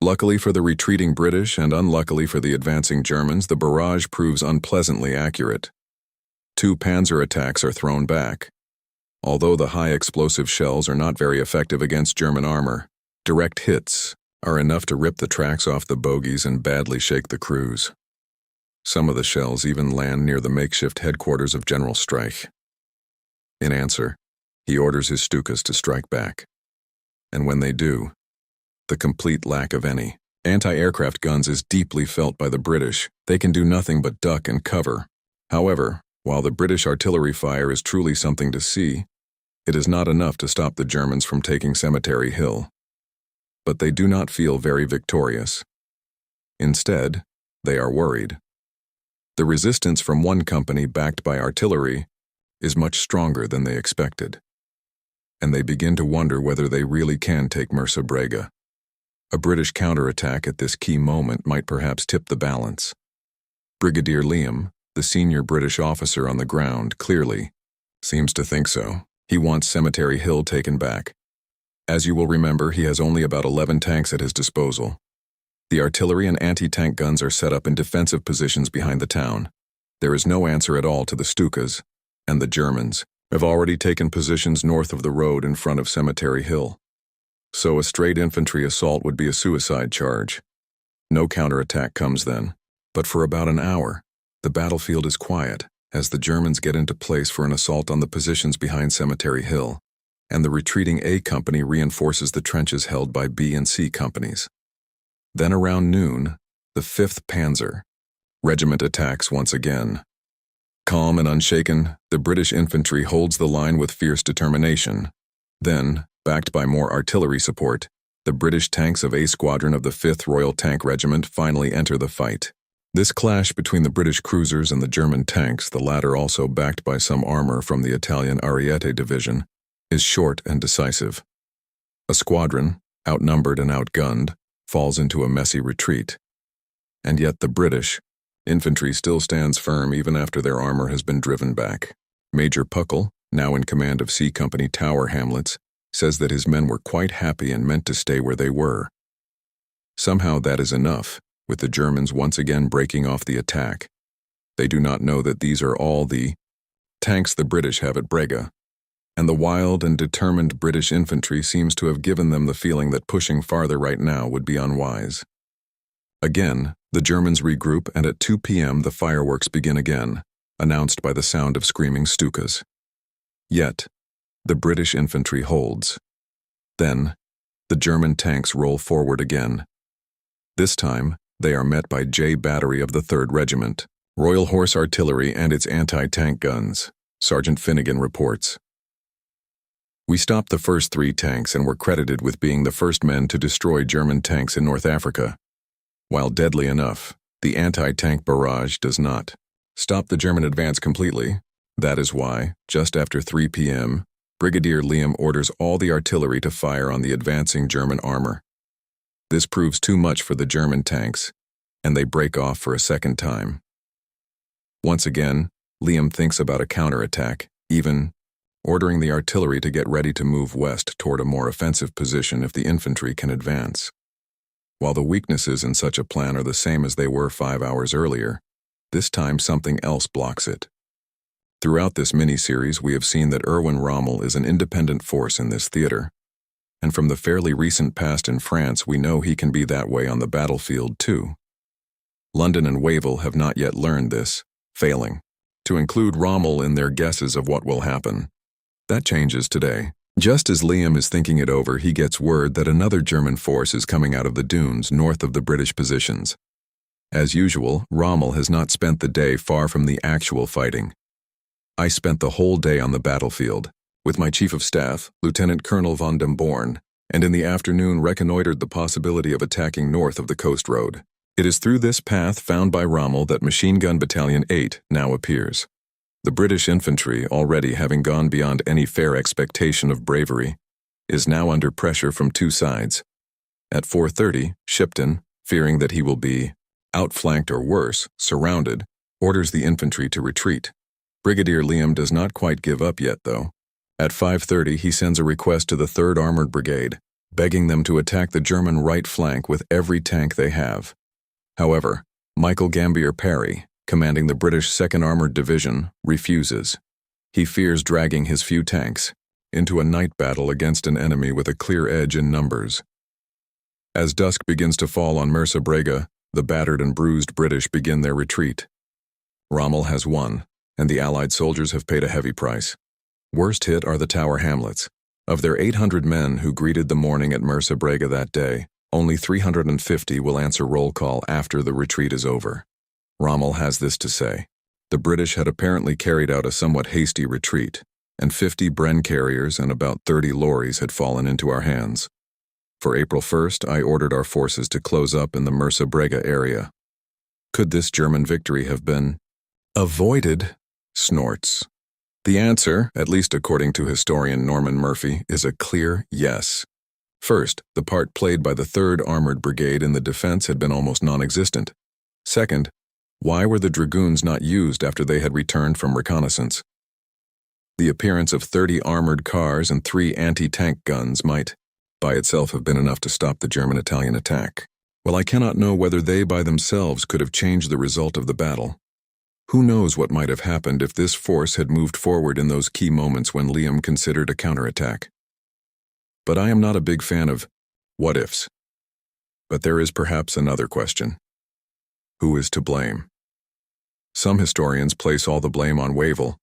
Luckily for the retreating British and unluckily for the advancing Germans, the barrage proves unpleasantly accurate. 2 panzer attacks are thrown back. Although the high explosive shells are not very effective against German armor, direct hits are enough to rip the tracks off the bogies and badly shake the crews. Some of the shells even land near the makeshift headquarters of General Streich. In answer, he orders his Stukas to strike back. And when they do, the complete lack of any anti-aircraft guns is deeply felt by the British. They can do nothing but duck and cover. However, while the British artillery fire is truly something to see, it is not enough to stop the Germans from taking Cemetery Hill. But they do not feel very victorious. Instead, they are worried. The resistance from one company backed by artillery is much stronger than they expected, and they begin to wonder whether they really can take Mersa El Brega. A British counterattack at this key moment might perhaps tip the balance. Brigadier Liam, the senior British officer on the ground, clearly seems to think so. He wants Cemetery Hill taken back. As you will remember, he has only about 11 tanks at his disposal. The artillery and anti-tank guns are set up in defensive positions behind the town. There is no answer at all to the Stukas, and the Germans have already taken positions north of the road in front of Cemetery Hill. So a straight infantry assault would be a suicide charge. No counterattack comes then, but for about an hour, the battlefield is quiet as the Germans get into place for an assault on the positions behind Cemetery Hill, and the retreating A Company reinforces the trenches held by B and C companies. Then around noon, the 5th Panzer Regiment attacks once again. Calm and unshaken, the British infantry holds the line with fierce determination. Then, backed by more artillery support, the British tanks of A Squadron of the 5th Royal Tank Regiment finally enter the fight. This clash between the British cruisers and the German tanks, the latter also backed by some armor from the Italian Ariete Division, is short and decisive. A squadron, outnumbered and outgunned, falls into a messy retreat. And yet the British infantry still stands firm even after their armor has been driven back. Major Puckle, now in command of C Company Tower Hamlets, says that his men were quite happy and meant to stay where they were. Somehow that is enough, with the Germans once again breaking off the attack. They do not know that these are all the tanks the British have at Brega, and the wild and determined British infantry seems to have given them the feeling that pushing farther right now would be unwise. Again, the Germans regroup, and at 2 p.m. the fireworks begin again, announced by the sound of screaming Stukas. Yet, the British infantry holds. Then, the German tanks roll forward again. This time, they are met by J Battery of the 3rd Regiment, Royal Horse Artillery and its anti-tank guns, Sergeant Finnegan reports. We stopped the first 3 tanks and were credited with being the first men to destroy German tanks in North Africa. While deadly enough, the anti-tank barrage does not stop the German advance completely. That is why, just after 3 p.m., Brigadier Liam orders all the artillery to fire on the advancing German armor. This proves too much for the German tanks, and they break off for a second time. Once again, Liam thinks about a counterattack, even ordering the artillery to get ready to move west toward a more offensive position if the infantry can advance. While the weaknesses in such a plan are the same as they were 5 hours earlier, this time something else blocks it. Throughout this mini-series, we have seen that Erwin Rommel is an independent force in this theater, and from the fairly recent past in France, we know he can be that way on the battlefield too. London and Wavell have not yet learned this, failing to include Rommel in their guesses of what will happen. That changes today. Just as Liam is thinking it over, he gets word that another German force is coming out of the dunes north of the British positions. As usual, Rommel has not spent the day far from the actual fighting. I spent the whole day on the battlefield, with my Chief of Staff, Lieutenant Colonel von dem Born, and in the afternoon reconnoitered the possibility of attacking north of the coast road. It is through this path found by Rommel that Machine Gun Battalion 8 now appears. The British infantry, already having gone beyond any fair expectation of bravery, is now under pressure from 2 sides. At 4:30, Shipton, fearing that he will be outflanked or worse, surrounded, orders the infantry to retreat. Brigadier Liam does not quite give up yet, though. At 5:30, he sends a request to the 3rd Armored Brigade, begging them to attack the German right flank with every tank they have. However, Michael Gambier Parry, commanding the British 2nd Armored Division, refuses. He fears dragging his few tanks into a night battle against an enemy with a clear edge in numbers. As dusk begins to fall on Mersa Brega, the battered and bruised British begin their retreat. Rommel has won, and the Allied soldiers have paid a heavy price. Worst hit are the Tower hamlets. Of their 800 men who greeted the morning at Mersa Brega that day, only 350 will answer roll call after the retreat is over. Rommel has this to say: the British had apparently carried out a somewhat hasty retreat, and 50 Bren carriers and about 30 lorries had fallen into our hands. For April 1st, I ordered our forces to close up in the Mersa Brega area. Could this German victory have been avoided? Snorts. The answer, at least according to historian Norman Murphy, is a clear yes. First, the part played by the 3rd Armored Brigade in the defense had been almost non-existent. Second, why were the dragoons not used after they had returned from reconnaissance? The appearance of 30 armored cars and 3 anti-tank guns might, by itself, have been enough to stop the German-Italian attack. Well, I cannot know whether they by themselves could have changed the result of the battle. Who knows what might have happened if this force had moved forward in those key moments when Liam considered a counterattack. But I am not a big fan of what-ifs. But there is perhaps another question. Who is to blame? Some historians place all the blame on Wavell,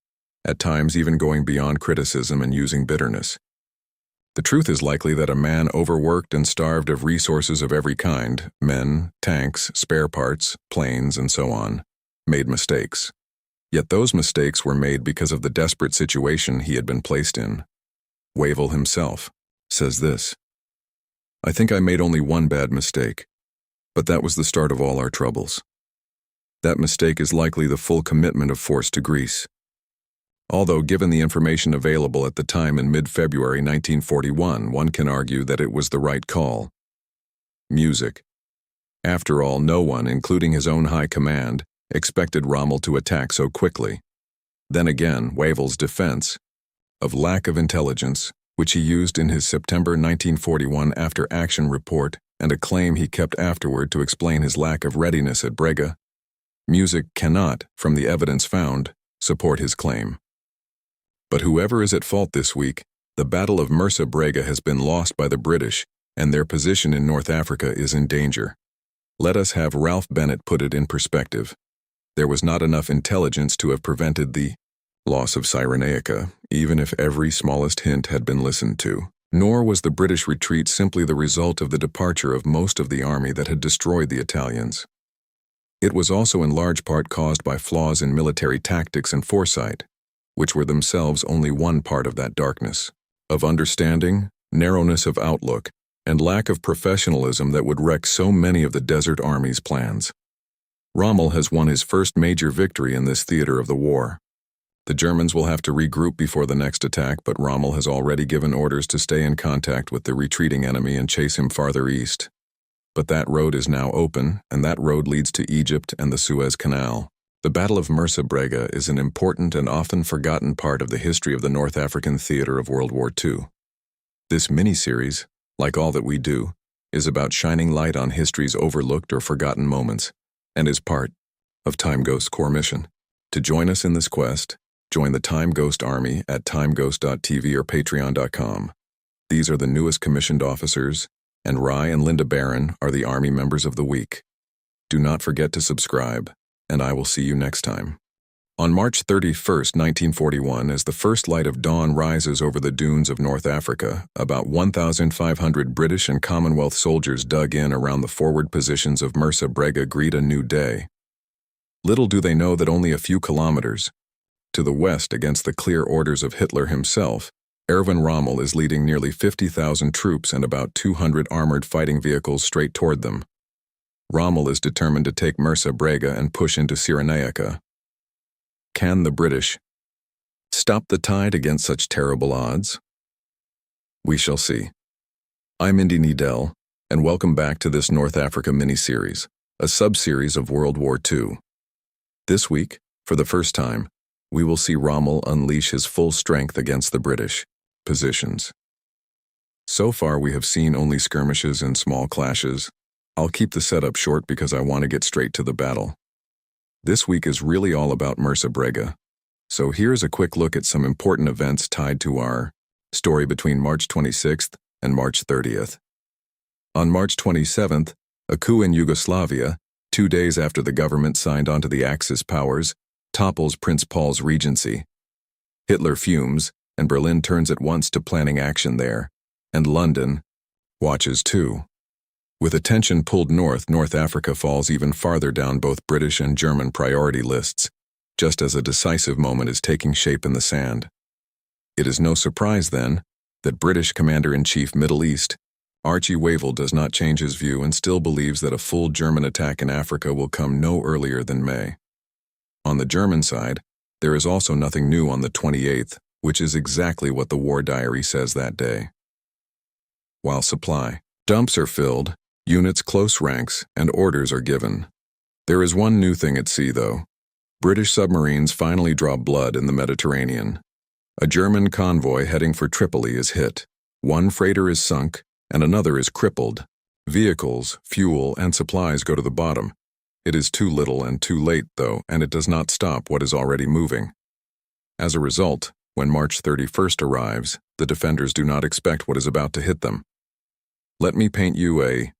at times even going beyond criticism and using bitterness. The truth is likely that a man overworked and starved of resources of every kind, men, tanks, spare parts, planes, and so on, made mistakes. Yet those mistakes were made because of the desperate situation he had been placed in. Wavell himself says this: I think I made only one bad mistake, but that was the start of all our troubles. That mistake is likely the full commitment of force to Greece. Although given the information available at the time in mid-February 1941, one can argue that it was the right call. Music. After all, no one, including his own high command, expected Rommel to attack so quickly. Then again, Wavell's defense of lack of intelligence, which he used in his September 1941 after-action report, and a claim he kept afterward to explain his lack of readiness at Brega. Music cannot, from the evidence found, support his claim. But whoever is at fault this week, the Battle of Mersa Brega has been lost by the British, and their position in North Africa is in danger. Let us have Ralph Bennett put it in perspective. There was not enough intelligence to have prevented the loss of Cyrenaica, even if every smallest hint had been listened to. Nor was the British retreat simply the result of the departure of most of the army that had destroyed the Italians. It was also in large part caused by flaws in military tactics and foresight, which were themselves only one part of that darkness, of understanding, narrowness of outlook, and lack of professionalism that would wreck so many of the Desert Army's plans. Rommel has won his first major victory in this theater of the war. The Germans will have to regroup before the next attack, but Rommel has already given orders to stay in contact with the retreating enemy and chase him farther east. But that road is now open, and that road leads to Egypt and the Suez Canal. The Battle of Mersa Brega is an important and often forgotten part of the history of the North African theater of World War II. This mini-series, like all that we do, is about shining light on history's overlooked or forgotten moments, and is part of Time Ghost's core mission. To join us in this quest, join the Time Ghost Army at timeghost.tv or patreon.com. These are the newest commissioned officers, and Rye and Linda Barron are the Army members of the week. Do not forget to subscribe, and I will see you next time. On March 31st, 1941, as the first light of dawn rises over the dunes of North Africa, about 1,500 British and Commonwealth soldiers dug in around the forward positions of Mersa Brega greet a new day. Little do they know that only a few kilometers to the west, against the clear orders of Hitler himself, Erwin Rommel is leading nearly 50,000 troops and about 200 armored fighting vehicles straight toward them. Rommel is determined to take Mersa Brega and push into Cyrenaica. Can the British stop the tide against such terrible odds? We shall see. I'm Indy Needell, and welcome back to this North Africa mini-series, a sub-series of World War II. This week, for the first time, we will see Rommel unleash his full strength against the British positions. So far we have seen only skirmishes and small clashes. I'll keep the setup short because I want to get straight to the battle. This week is really all about Mersa Brega. So here's a quick look at some important events tied to our story between March 26th and March 30th. On March 27th, a coup in Yugoslavia, 2 days after the government signed onto the Axis powers, topples Prince Paul's regency. Hitler fumes, and Berlin turns at once to planning action there, and London watches too. With attention pulled north, North Africa falls even farther down both British and German priority lists, just as a decisive moment is taking shape in the sand. It is no surprise, then, that British Commander-in-Chief Middle East, Archie Wavell, does not change his view and still believes that a full German attack in Africa will come no earlier than May. On the German side, there is also nothing new on the 28th, which is exactly what the war diary says that day. While supply dumps are filled, units close ranks, and orders are given. There is one new thing at sea, though. British submarines finally draw blood in the Mediterranean. A German convoy heading for Tripoli is hit. One freighter is sunk, and another is crippled. Vehicles, fuel, and supplies go to the bottom. It is too little and too late, though, and it does not stop what is already moving. As a result, when March 31st arrives, the defenders do not expect what is about to hit them. Let me paint you a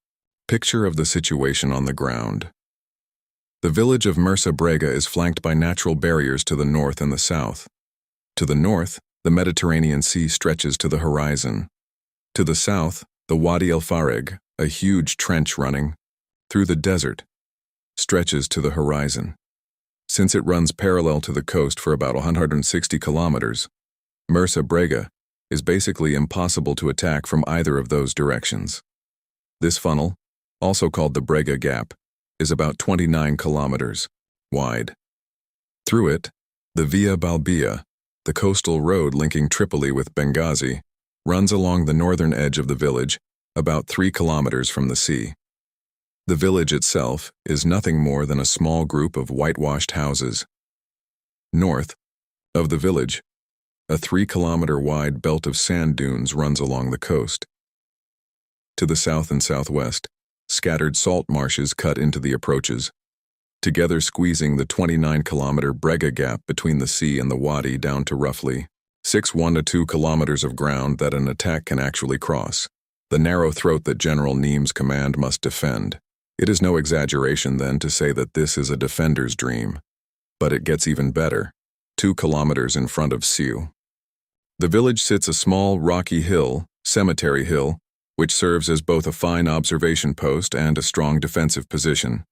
picture of the situation on the ground. The village of Mersa Brega is flanked by natural barriers to the north and the south. To the north, the Mediterranean Sea stretches to the horizon. To the south, the Wadi El Fareg, a huge trench running through the desert, stretches to the horizon. Since it runs parallel to the coast for about 160 kilometers, Mersa Brega is basically impossible to attack from either of those directions. This funnel, also called the Brega Gap, is about 29 kilometers wide. Through it, the Via Balbia, the coastal road linking Tripoli with Benghazi, runs along the northern edge of the village, about 3 kilometers from the sea. The village itself is nothing more than a small group of whitewashed houses. North of the village, a 3-kilometer-wide belt of sand dunes runs along the coast. To the south and southwest, scattered salt marshes cut into the approaches, together squeezing the 29-kilometer Brega Gap between the sea and the wadi down to roughly 1 to 2 kilometers of ground that an attack can actually cross, the narrow throat that General Niem's command must defend. It is no exaggeration, then, to say that this is a defender's dream. But it gets even better, 2 kilometers in front of Siu. The village sits a small, rocky hill, Cemetery Hill, which serves as both a fine observation post and a strong defensive position.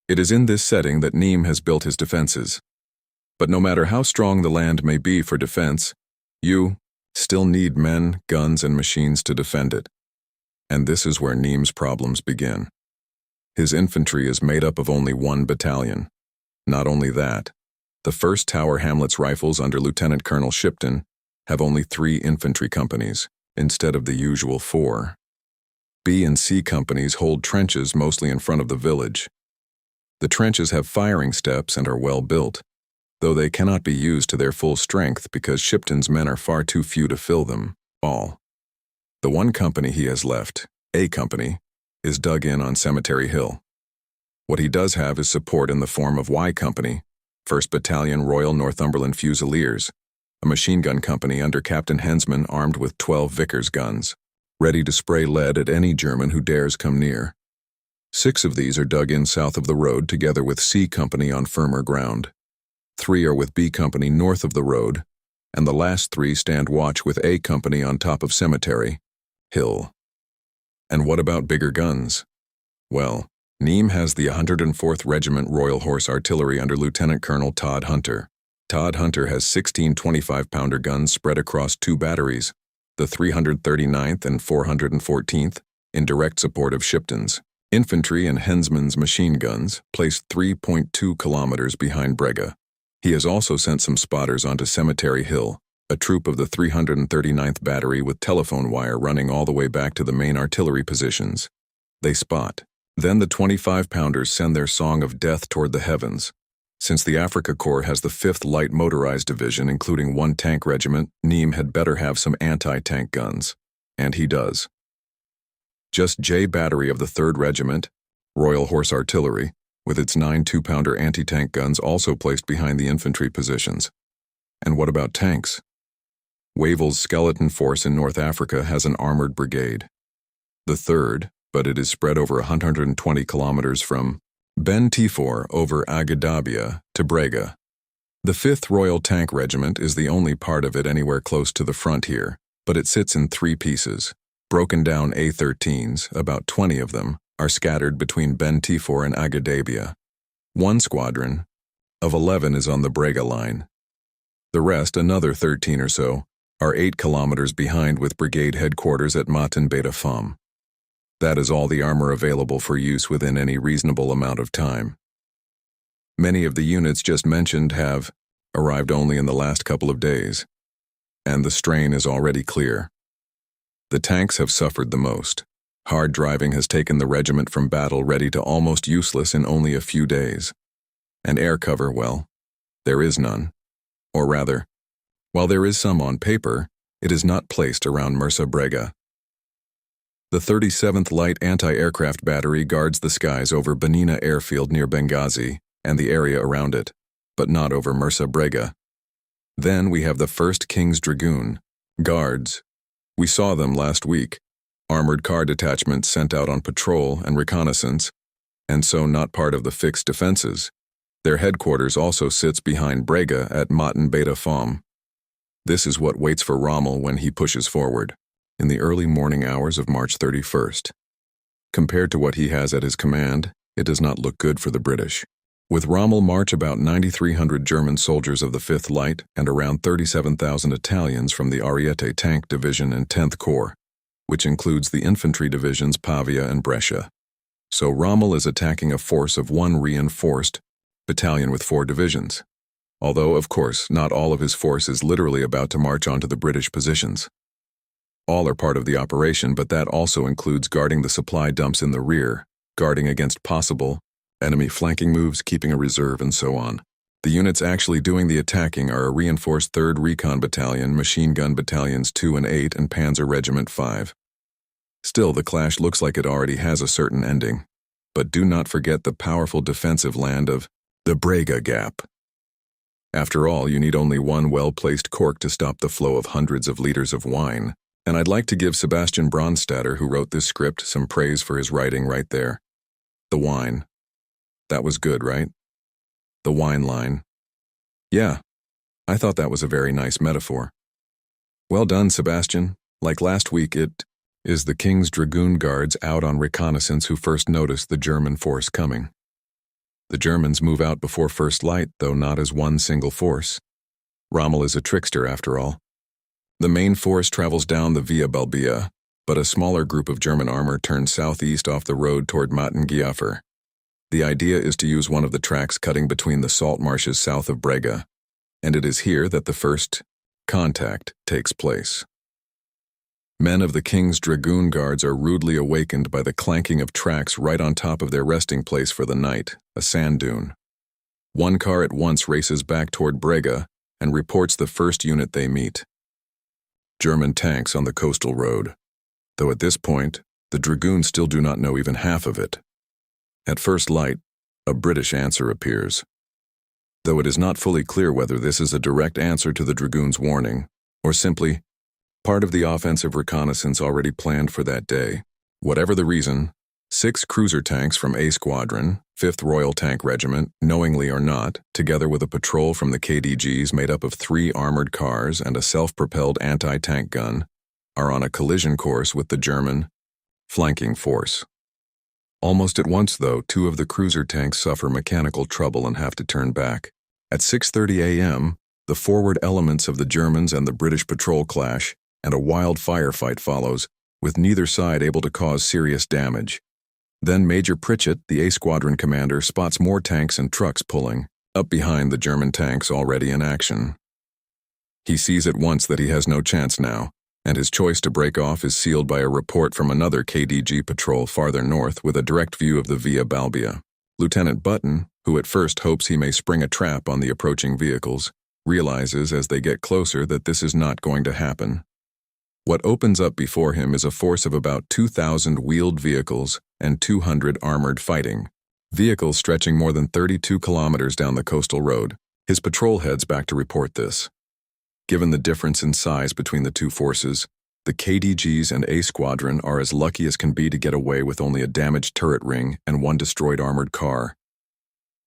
It is in this setting that Niem has built his defenses. But no matter how strong the land may be for defense, you still need men, guns, and machines to defend it. And this is where Niem's problems begin. His infantry is made up of only 1 battalion. Not only that, the 1st Tower Hamlets Rifles under Lieutenant Colonel Shipton have only 3 infantry companies, instead of the usual 4. B and C companies hold trenches mostly in front of the village. The trenches have firing steps and are well built, though they cannot be used to their full strength because Shipton's men are far too few to fill them all. The 1 company he has left, A Company, is dug in on Cemetery Hill. What he does have is support in the form of Y Company, 1st Battalion Royal Northumberland Fusiliers, a machine gun company under Captain Hensman armed with 12 Vickers guns, ready to spray lead at any German who dares come near. 6 of these are dug in south of the road together with C Company on firmer ground. 3 are with B Company north of the road, and the last 3 stand watch with A Company on top of Cemetery Hill. And what about bigger guns? Well, Niem has the 104th Regiment Royal Horse Artillery under Lieutenant Colonel Todd Hunter. Todd Hunter has 16 25-pounder guns spread across 2 batteries, the 339th and 414th, in direct support of Shipton's. Infantry and Hensman's machine guns placed 3.2 kilometers behind Brega. He has also sent some spotters onto Cemetery Hill, a troop of the 339th Battery with telephone wire running all the way back to the main artillery positions. They spot. Then the 25-pounders send their song of death toward the heavens. Since the Africa Corps has the 5th Light Motorized Division, including 1 tank regiment, Niem had better have some anti-tank guns. And he does. Just J Battery of the 3rd Regiment, Royal Horse Artillery, with its 9 2-pounder anti-tank guns also placed behind the infantry positions. And what about tanks? Wavell's skeleton force in North Africa has an armored brigade. The 3rd, but it is spread over 120 kilometers from Ben Tifor over Agadabia to Brega. The 5th Royal Tank Regiment is the only part of it anywhere close to the front here, but it sits in 3 pieces. Broken down A-13s, about 20 of them, are scattered between Ben Tifor and Agadabia. 1 squadron of 11 is on the Brega line. The rest, another 13 or so, are 8 kilometers behind with brigade headquarters at Matin Beta Fam. That is all the armor available for use within any reasonable amount of time. Many of the units just mentioned have arrived only in the last couple of days, and the strain is already clear. The tanks have suffered the most. Hard driving has taken the regiment from battle ready to almost useless in only a few days. And air cover, well, there is none. Or rather, while there is some on paper, it is not placed around Mersa Brega. The 37th Light Anti-Aircraft Battery guards the skies over Benina Airfield near Benghazi and the area around it, but not over Mersa Brega. Then we have the 1st King's Dragoon, guards. We saw them last week, armored car detachments sent out on patrol and reconnaissance, and so not part of the fixed defenses. Their headquarters also sits behind Brega at Matin Beta Fam. This is what waits for Rommel when he pushes forward, in the early morning hours of March 31st. Compared to what he has at his command, it does not look good for the British. With Rommel march about 9,300 German soldiers of the 5th Light and around 37,000 Italians from the Ariete Tank Division and 10th Corps, which includes the infantry divisions Pavia and Brescia. So Rommel is attacking a force of 1 reinforced battalion with 4 divisions. Although, of course, not all of his force is literally about to march onto the British positions. All are part of the operation, but that also includes guarding the supply dumps in the rear, guarding against possible enemy flanking moves, keeping a reserve, and so on. The units actually doing the attacking are a reinforced 3rd Recon Battalion, Machine Gun Battalions 2 and 8, and Panzer Regiment 5. Still, the clash looks like it already has a certain ending. But do not forget the powerful defensive land of the Brega Gap. After all, you need only one well-placed cork to stop the flow of hundreds of liters of wine. And I'd like to give Sebastian Bronstatter, who wrote this script, some praise for his writing right there. The wine. That was good, right? The wine line. Yeah, I thought that was a very nice metaphor. Well done, Sebastian. Like last week, it is the King's Dragoon Guards out on reconnaissance who first noticed the German force coming. The Germans move out before first light, though not as one single force. Rommel is a trickster, after all. The main force travels down the Via Balbia, but a smaller group of German armor turns southeast off the road toward Matin Giafar. The idea is to use one of the tracks cutting between the salt marshes south of Brega, and it is here that the first contact takes place. Men of the King's Dragoon Guards are rudely awakened by the clanking of tracks right on top of their resting place for the night, a sand dune. One car at once races back toward Brega and reports the first unit they meet. German tanks on the coastal road, though at this point, the Dragoons still do not know even half of it. At first light, a British answer appears, though it is not fully clear whether this is a direct answer to the Dragoons' warning, or simply part of the offensive reconnaissance already planned for that day. Whatever the reason, 6 cruiser tanks from A Squadron, 5th Royal Tank Regiment, knowingly or not, together with a patrol from the KDGs made up of 3 armored cars and a self-propelled anti-tank gun, are on a collision course with the German flanking force. Almost at once, though, 2 of the cruiser tanks suffer mechanical trouble and have to turn back. At 6:30 a.m., the forward elements of the Germans and the British patrol clash, and a wild firefight follows, with neither side able to cause serious damage. Then Major Pritchett, the A Squadron commander, spots more tanks and trucks pulling, up behind the German tanks already in action. He sees at once that he has no chance now, and his choice to break off is sealed by a report from another KDG patrol farther north with a direct view of the Via Balbia. Lieutenant Button, who at first hopes he may spring a trap on the approaching vehicles, realizes as they get closer that this is not going to happen. What opens up before him is a force of about 2,000 wheeled vehicles and 200 armored fighting vehicles stretching more than 32 kilometers down the coastal road. His patrol heads back to report this. Given the difference in size between the two forces, the KDGs and A Squadron are as lucky as can be to get away with only a damaged turret ring and one destroyed armored car.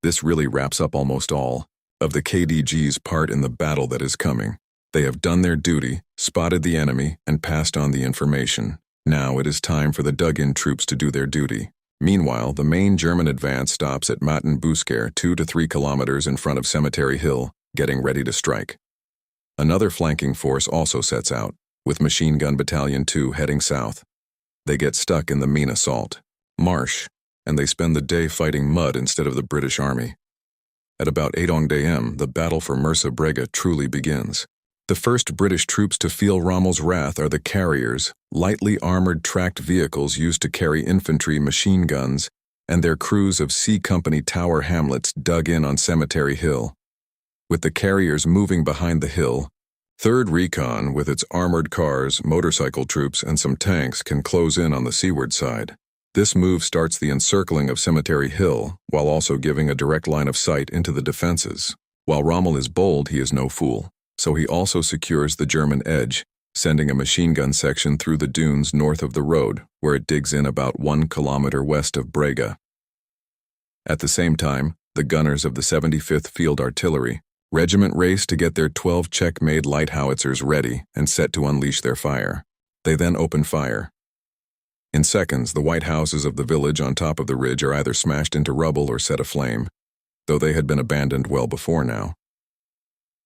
This really wraps up almost all of the KDG's part in the battle that is coming. They have done their duty, spotted the enemy, and passed on the information. Now it is time for the dug-in troops to do their duty. Meanwhile, the main German advance stops at Matten-Busker, 2 to 3 kilometers in front of Cemetery Hill, getting ready to strike. Another flanking force also sets out, with Machine Gun Battalion 2 heading south. They get stuck in the Mina Salt marsh, and they spend the day fighting mud instead of the British Army. At about 8 a.m., the battle for Mersa El Brega truly begins. The first British troops to feel Rommel's wrath are the carriers, lightly armored tracked vehicles used to carry infantry machine guns, and their crews of C Company tower hamlets dug in on Cemetery Hill. With the carriers moving behind the hill, 3rd Recon, with its armored cars, motorcycle troops, and some tanks, can close in on the seaward side. This move starts the encircling of Cemetery Hill, while also giving a direct line of sight into the defenses. While Rommel is bold, he is no fool. So he also secures the German edge, sending a machine gun section through the dunes north of the road, where it digs in about 1 kilometer west of Brega. At the same time, the gunners of the 75th Field Artillery Regiment race to get their 12 Czech-made light howitzers ready and set to unleash their fire. They then open fire. In seconds, the white houses of the village on top of the ridge are either smashed into rubble or set aflame, though they had been abandoned well before now.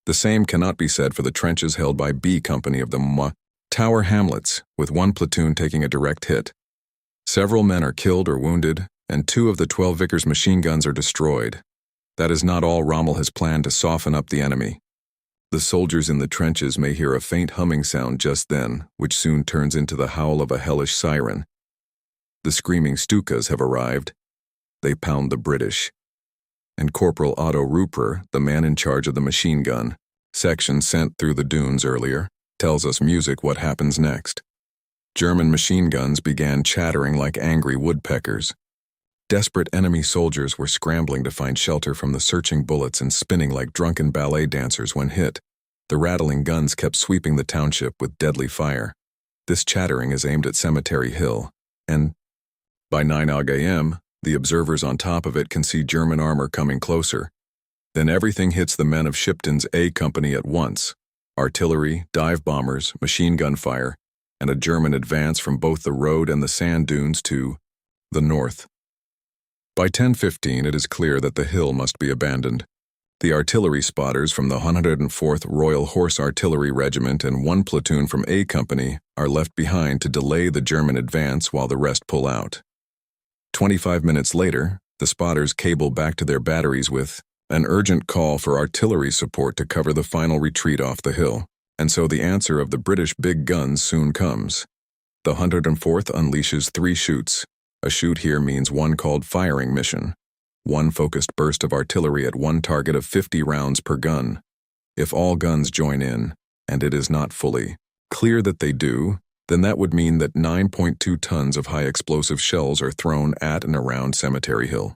The same cannot be said for the trenches held by B Company of the tower hamlets, with 1 platoon taking a direct hit. Several men are killed or wounded, and 2 of the 12 Vickers machine guns are destroyed. That is not all Rommel has planned to soften up the enemy. The soldiers in the trenches may hear a faint humming sound just then, which soon turns into the howl of a hellish siren. The screaming Stukas have arrived. They pound the British. And Corporal Otto Ruper, the man in charge of the machine gun section sent through the dunes earlier, tells us music what happens next. German machine guns began chattering like angry woodpeckers. Desperate enemy soldiers were scrambling to find shelter from the searching bullets and spinning like drunken ballet dancers when hit. The rattling guns kept sweeping the township with deadly fire. This chattering is aimed at Cemetery Hill, and by 9 a.m., the observers on top of it can see German armor coming closer. Then everything hits the men of Shipton's A Company at once. Artillery, dive bombers, machine gun fire, and a German advance from both the road and the sand dunes to the north. By 10:15, it is clear that the hill must be abandoned. The artillery spotters from the 104th Royal Horse Artillery Regiment and 1 platoon from A Company are left behind to delay the German advance while the rest pull out. 25 minutes later, the spotters cable back to their batteries with an urgent call for artillery support to cover the final retreat off the hill, and so the answer of the British big guns soon comes. The 104th unleashes 3 shoots. A shoot here means 1 called firing mission. 1 focused burst of artillery at 1 target of 50 rounds per gun. If all guns join in, and it is not fully clear that they do, then that would mean that 9.2 tons of high explosive shells are thrown at and around Cemetery Hill.